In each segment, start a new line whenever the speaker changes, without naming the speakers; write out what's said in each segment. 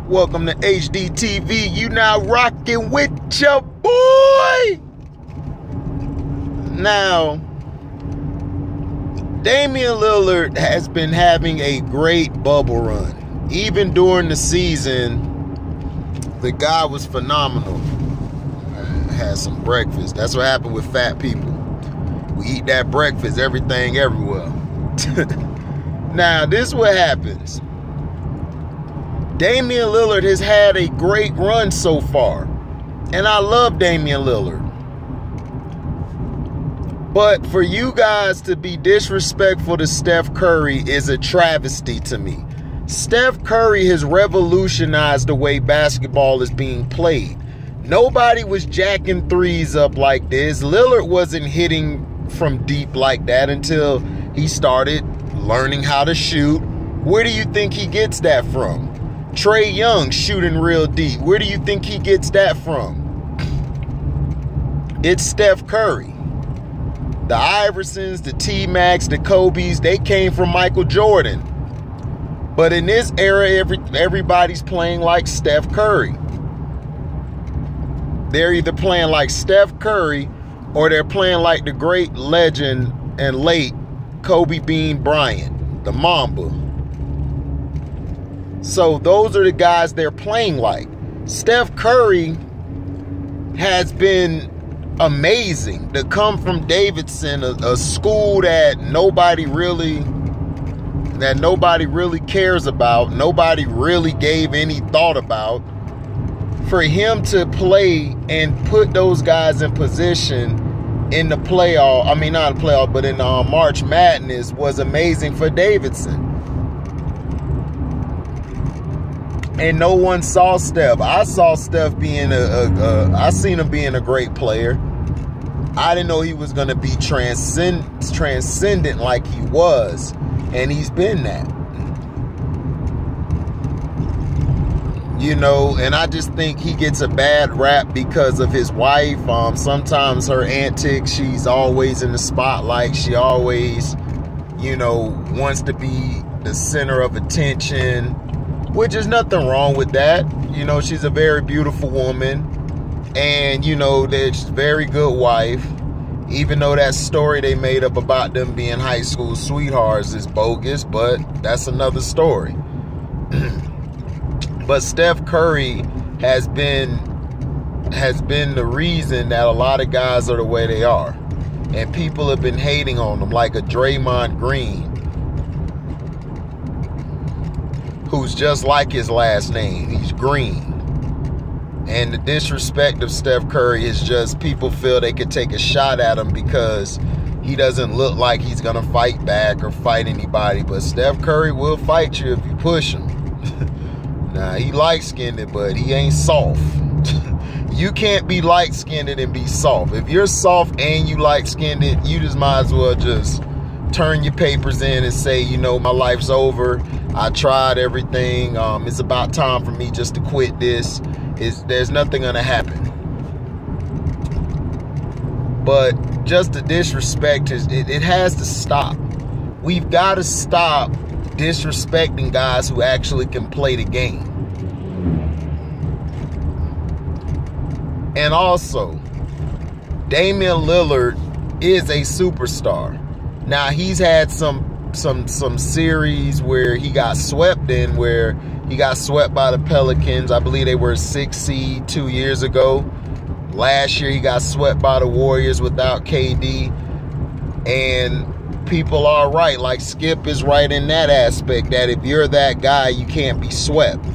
Welcome to HDTV. You now rocking with your boy. Now, Damian Lillard has been having a great bubble run. Even during the season, the guy was phenomenal. Had some breakfast. That's what happened with fat people. We eat that breakfast, everything, everywhere. Now, this is what happens. Damian Lillard has had a great run so far. And I love Damian Lillard. But for you guys to be disrespectful to Steph Curry is a travesty to me. Steph Curry has revolutionized the way basketball is being played. Nobody was jacking threes up like this. Lillard wasn't hitting from deep like that until he started learning how to shoot. Where do you think he gets that from? Trae Young shooting real deep. Where do you think he gets that from? It's Steph Curry. The Iversons, the T-Macs, the Kobes, they came from Michael Jordan. But in this era, everybody's playing like Steph Curry. They're either playing like Steph Curry or they're playing like the great legend and late Kobe Bean Bryant, the Mamba. So those are the guys they're playing like. Steph Curry has been amazing to come from Davidson, a school that nobody really cares about, nobody really gave any thought about. For him to play and put those guys in position in the playoff, I mean not the playoff, but in March Madness was amazing for Davidson. And no one saw Steph. I saw Steph being I seen him being a great player. I didn't know he was going to be transcendent like he was. And he's been that. You know, and I just think he gets a bad rap because of his wife. Sometimes her antics, she's always in the spotlight. She always, you know, wants to be the center of attention. Which is nothing wrong with that. You know, she's a very beautiful woman. And, you know, she's a very good wife. Even though that story they made up about them being high school sweethearts is bogus. But that's another story. But Steph Curry has been the reason that a lot of guys are the way they are. And people have been hating on them like a Draymond Green, who's just like his last name. He's Green. And the disrespect of Steph Curry is just people feel they could take a shot at him because he doesn't look like he's going to fight back or fight anybody. But Steph Curry will fight you if you push him. Nah, he light-skinned, but he ain't soft. You can't be light-skinned and be soft. If you're soft and you light-skinned, you just might as well just turn your papers in and say, you know, my life's over. I tried everything. It's about time for me just to quit this. There's nothing gonna happen. But just the disrespect, it has to stop. We've got to stop disrespecting guys who actually can play the game. And also, Damian Lillard is a superstar. Now, he's had some series where he got swept in, where he got swept by the Pelicans. I believe they were 6th seed 2 years ago. Last year, he got swept by the Warriors without KD. And people are right. Like Skip is right in that aspect, that if you're that guy, you can't be swept.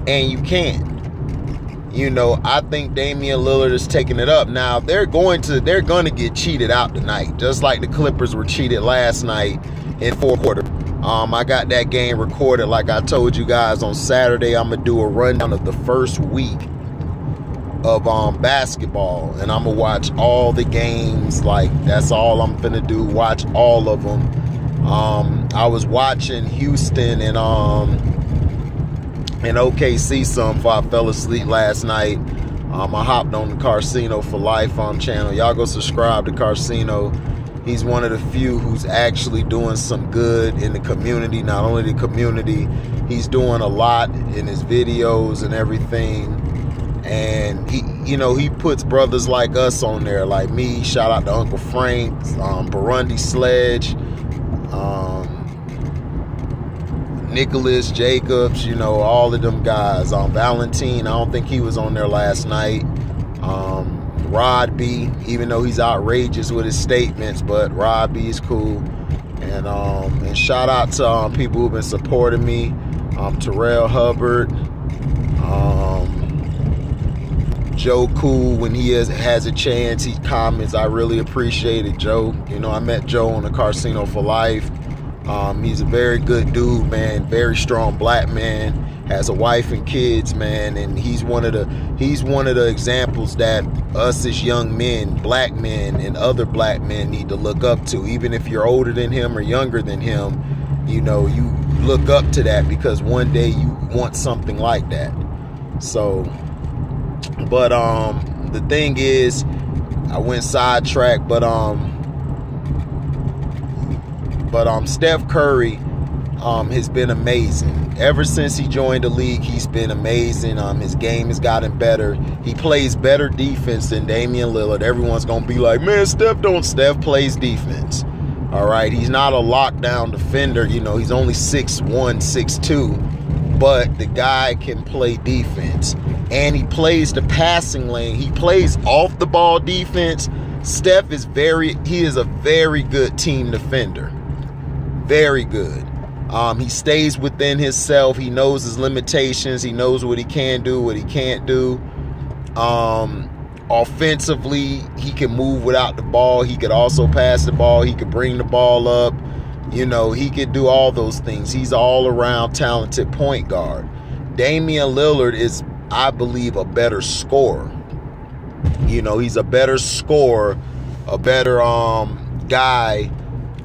And you can't. You know, I think Damian Lillard is taking it up. Now, they're going to get cheated out tonight, just like the Clippers were cheated last night in fourth quarter. I got that game recorded. Like I told you guys on Saturday, I'm going to do a rundown of the first week of basketball, and I'm going to watch all the games. Like, that's all I'm going to do, watch all of them. I was watching Houston and OKC some before I fell asleep last night. I hopped on the Carcino for Life channel. Y'all go subscribe to Carcino. He's one of the few who's actually doing some good in the community. Not only the community, he's doing a lot in his videos and everything. And he puts brothers like us on there, like me. Shout out to Uncle Frank, Burundi Sledge, Nicholas Jacobs, all of them guys. Valentine, I don't think he was on there last night. Rod B, even though he's outrageous with his statements, but Rod B is cool. And shout out to people who've been supporting me. Terrell Hubbard, Joe Cool, when he has a chance, he comments. I really appreciate it, Joe. I met Joe on the Casino for Life. He's a very good dude, man. Very strong black man. Has a wife and kids, man. And he's one of the examples that us as young men, black men, and other black men need to look up to. Even if you're older than him or younger than him, you look up to that, because one day you want something like that. So, but the thing is, I went sidetracked, but Steph Curry has been amazing. Ever since he joined the league, he's been amazing. His game has gotten better. He plays better defense than Damian Lillard. Everyone's going to be like, man, Steph plays defense. All right, he's not a lockdown defender. He's only 6'1", 6'2", but the guy can play defense. And he plays the passing lane. He plays off the ball defense. Steph is a very good team defender. Very good. He stays within himself. He knows his limitations. He knows what he can do, what he can't do. Offensively, he can move without the ball. He could also pass the ball. He could bring the ball up. He could do all those things. He's an all-around talented point guard. Damian Lillard is, I believe, a better scorer. He's a better scorer, a better guy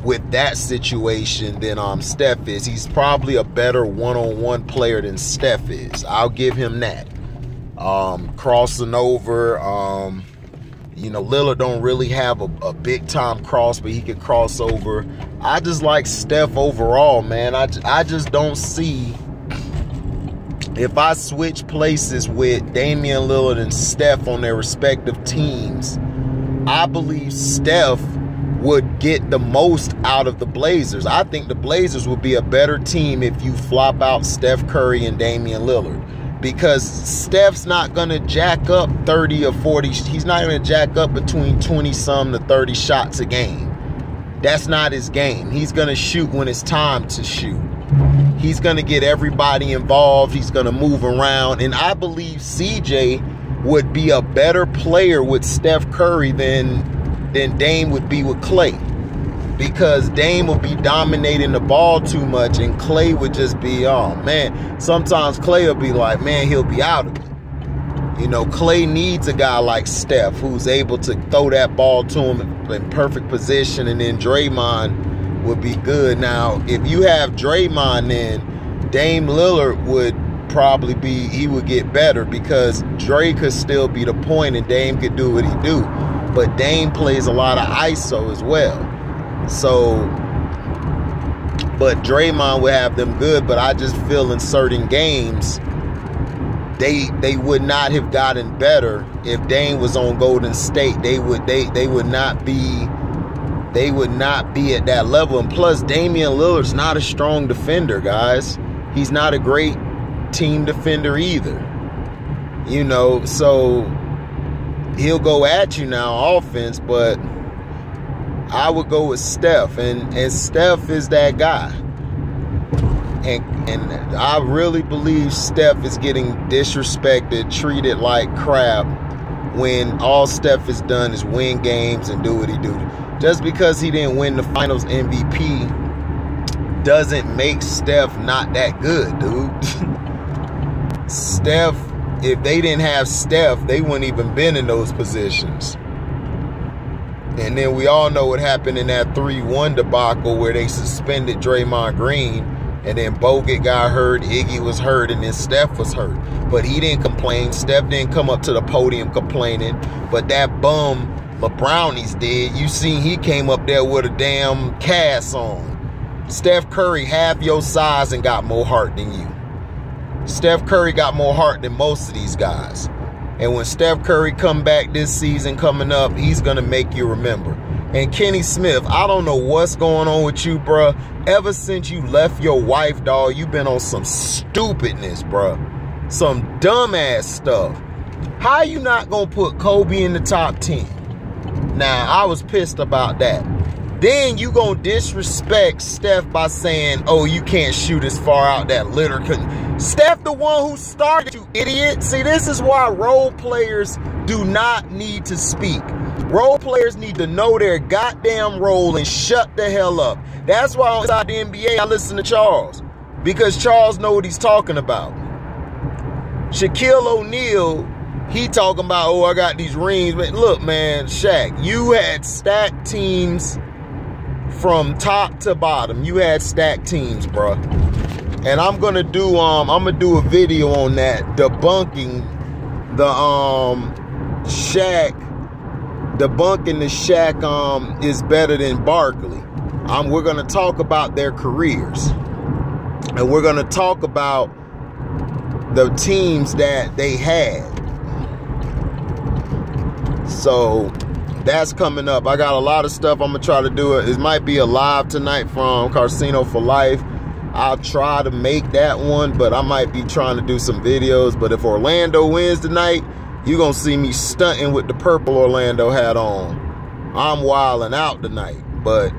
with that situation than Steph is. He's probably a better one-on-one player than Steph is. I'll give him that. Crossing over, Lillard don't really have a big-time cross, but he can cross over. I just like Steph overall, man. I just don't see, if I switch places with Damian Lillard and Steph on their respective teams, I believe Steph would get the most out of the Blazers. I think the Blazers would be a better team if you flop out Steph Curry and Damian Lillard, because Steph's not going to jack up 30 or 40. He's not going to jack up between 20-some to 30 shots a game. That's not his game. He's going to shoot when it's time to shoot. He's going to get everybody involved. He's going to move around. And I believe CJ would be a better player with Steph Curry than Dame would be with Clay, because Dame would be dominating the ball too much and Clay would just be, oh man, sometimes Clay will be like, man, he'll be out of it. Clay needs a guy like Steph who's able to throw that ball to him in perfect position, and then Draymond would be good. Now, if you have Draymond, then Dame Lillard would probably he would get better, because Dre could still be the point and Dame could do what he do. But Dame plays a lot of ISO as well. So, but Draymond would have them good, but I just feel in certain games, they would not have gotten better if Dame was on Golden State. They would not be at that level. And plus, Damian Lillard's not a strong defender, guys. He's not a great team defender either. So he'll go at you now offense, but I would go with Steph, and Steph is that guy. And I really believe Steph is getting disrespected, treated like crap, when all Steph has done is win games and do what he do. Just because he didn't win the Finals MVP doesn't make Steph not that good, dude. Steph, if they didn't have Steph, they wouldn't even been in those positions. And then we all know what happened in that 3-1 debacle where they suspended Draymond Green, and then Bogut got hurt, Iggy was hurt, and then Steph was hurt. But he didn't complain. Steph didn't come up to the podium complaining. But that bum LeBrownies did. You seen he came up there with a damn cast on. Steph Curry half your size and got more heart than you. Steph Curry got more heart than most of these guys. And when Steph Curry come back this season coming up, he's going to make you remember. And Kenny Smith, I don't know what's going on with you, bruh. Ever since you left your wife, dog, you've been on some stupidness, bruh. Some dumbass stuff. How you not going to put Kobe in the top 10? Now, I was pissed about that. Then you going to disrespect Steph by saying, oh, you can't shoot as far out that Lillard couldn't. Steph the one who started, you idiot. See, this is why role players do not need to speak. Role players need to know their goddamn role and shut the hell up. That's why inside the NBA I listen to Charles. Because Charles know what he's talking about. Shaquille O'Neal, he talking about, oh, I got these rings. But look, man, Shaq, you had stacked teams from top to bottom. You had stacked teams, bro. And I'm gonna do a video on that, debunking the Shaq is better than Barkley. We're gonna talk about their careers, and we're gonna talk about the teams that they had. So that's coming up. I got a lot of stuff I'm gonna try to do. It might be a live tonight from Casino for Life. I'll try to make that one, but I might be trying to do some videos. But if Orlando wins tonight, you're going to see me stunting with the purple Orlando hat on. I'm wilding out tonight, but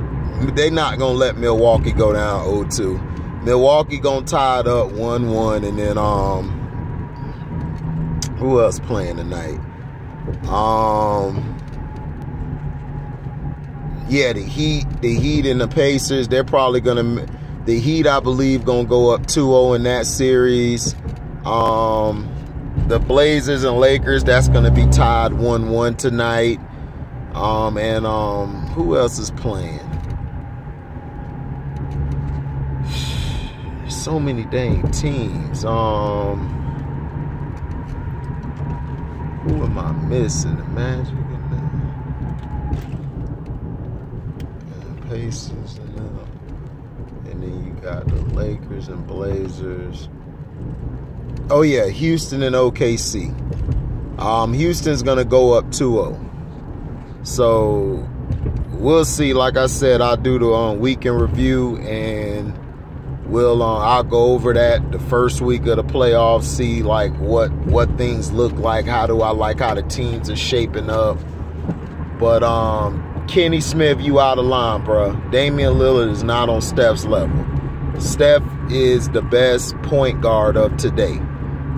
they not going to let Milwaukee go down 0-2. Milwaukee going to tie it up 1-1, and then who else playing tonight? Yeah, the Heat and the Pacers, they're probably going to... The Heat, I believe, going to go up 2-0 in that series. The Blazers and Lakers, that's going to be tied 1-1 tonight. Who else is playing? There's so many dang teams. Who am I missing? The Magic and the Pacers and them. And then you got the Lakers and Blazers. Oh, yeah, Houston and OKC. Houston's going to go up 2-0. So, we'll see. Like I said, I'll do the weekend review, and I'll go over that the first week of the playoffs, see, like, what things look like. How do I like how the teams are shaping up. But, Kenny Smith, you out of line, bro. Damian Lillard is not on Steph's level. Steph is the best point guard of today.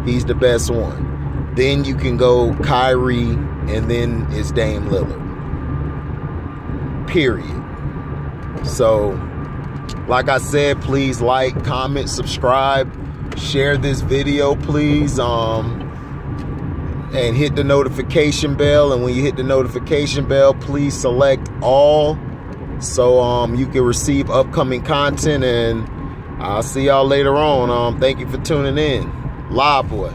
He's the best one. Then you can go Kyrie, and then it's Dame Lillard. Period. So, like I said, please like, comment, subscribe, share this video, please. And hit the notification bell. And when you hit the notification bell, please select all, so you can receive upcoming content. And I'll see y'all later on. Thank you for tuning in. Live boy.